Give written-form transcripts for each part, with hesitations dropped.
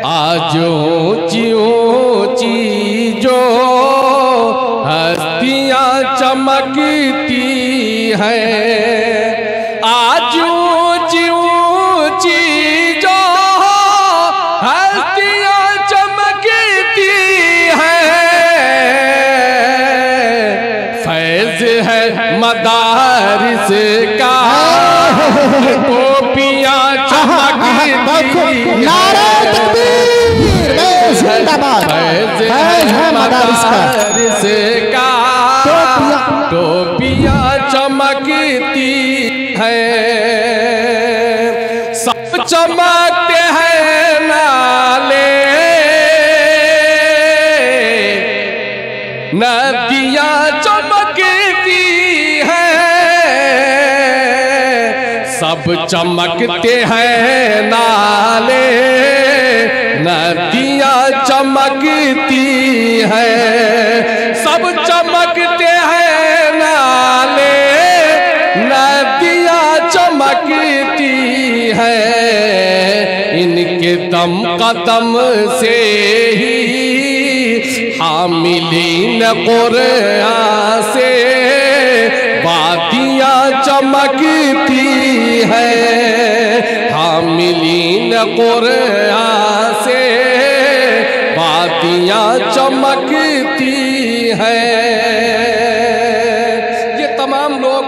आज ऊंची ऊंची जो हस्तियां चमकती हैं, आज ऊंची ऊंची जो हस्तियां चमकती हैं, फैज है मदारिस का गोपियां चमकती हैं। फैज है मदारिस का टोपियां चमकती हैं, सब चमकते हैं नाले नदियां चमकती हैं, सब चमकते हैं नाले नदियां चमकती हैं, सब चमकते हैं नाले नदियां चमकती हैं। इनके दम कदम से ही हामिलीन कुरान से वादियां चमकती हैं, हामिलीन कुरान से वादियां चमकती हैं। ये तमाम लोग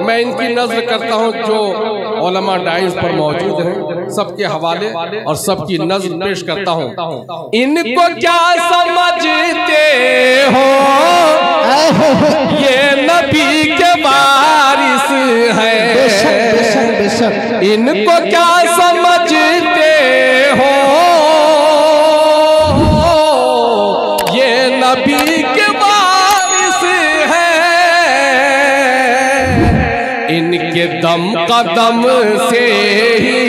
मैं इनकी नज़र करता हूँ जो उलमा डाइस पर मौजूद हैं, सबके हवाले और सबकी नज़र पेश करता हूँ। इनको क्या समझते हो, ये नबी के वारिस हैं। इनको क्या समझते हो, ये नबी के वारिस हैं। इनके दम कदम से ही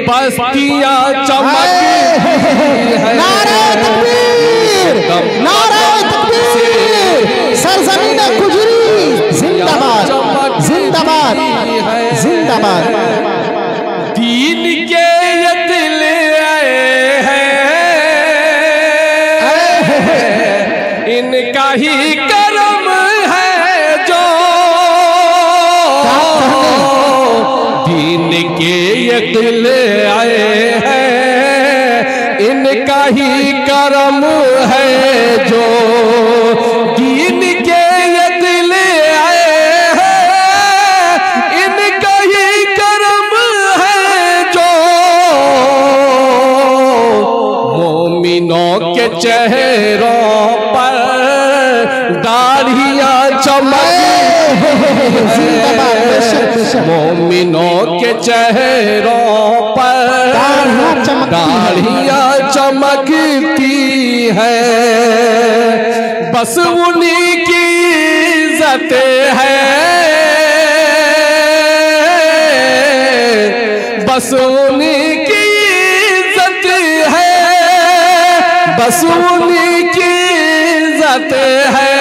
बस्तियां चमकती हैं। नारे तकबीर, नारे तकबीर, सरज़मीन गुजरी जिंदाबाद, जिंदाबाद, जिंदाबाद। दीन के ये दिल आए हैं, इनका ही करम है जो दीन के ये दिल आए हैं, इनका ही करम है जो दीन के ये दिल आए हैं, इनका ही करम है जो मोमिनों के चेहरों पर दाढ़ियां चमकती हैं, मोमिनों के चेहरों पर दाढ़ियां चमकती हैं, बस उन्हीं की इज्जत है, बस उन्हीं की इज्जत है, बस उन्हीं की इज्जत है,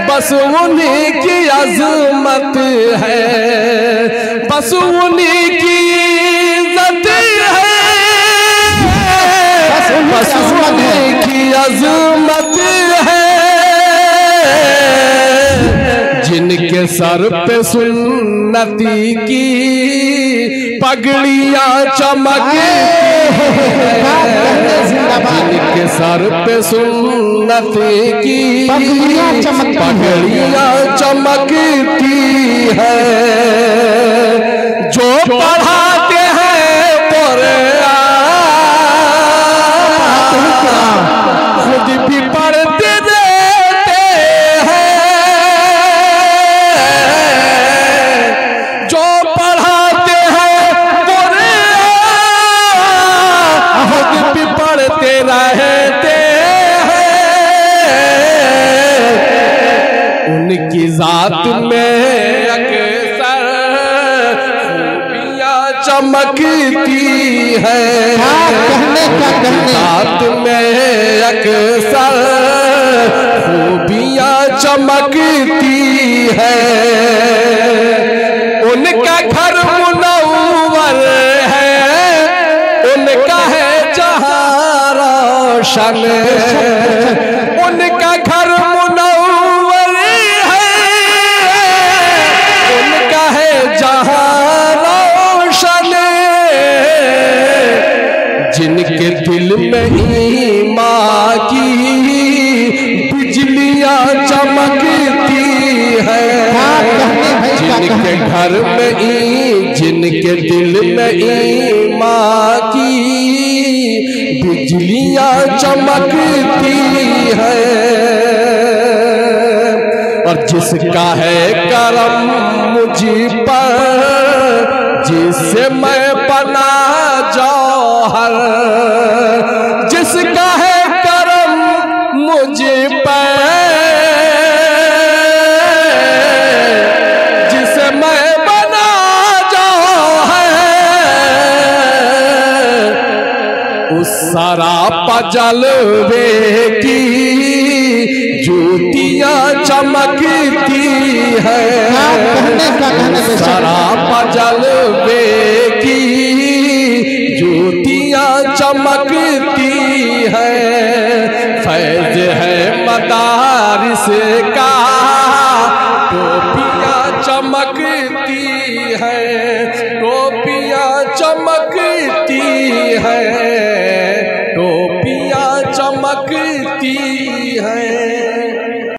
बस उन्हीं की अजमत है, बस उन्हीं की इज्जत है, बस उन्हीं की अजमत है। जिनके सर पे सुन्नती की पगड़ियां चमकती हैं, जिनके सर पे सुन्नती की पगड़ियां चमकती हैं, जो पढ़ाते हैं कुरान खुद भी पढ़ते रहते हैं, जो पढ़ाते हैं कुरान खुद भी पढ़ते रहते हैं, उनकी जात में अक्सर खूबियां चमकती है, जात में अक्सर खूबियां चमकती है, उनका घर मुनव्वर है, उनका है जहां रोशन, उनका घर मुनव्वर है, उनका है जहां रोशन, जिनके दिल में ईमान की बिजलियां चमकती है, जिनके घर में जिनके दिल में ईमान की बिजलियां चमकती है, और जिसका है करम मुझ पर, जिससे मैं बना जौहर, जिसका है करम मुझ पर, जिसे मैं बना जौहर, उस सरापा जलवे की ज्योतियां चमकती है, सरापा जलवे की ज्योतियां चमकती है, फैज है मदारिस का टोपियां चमकती है, टोपियां चमकती है।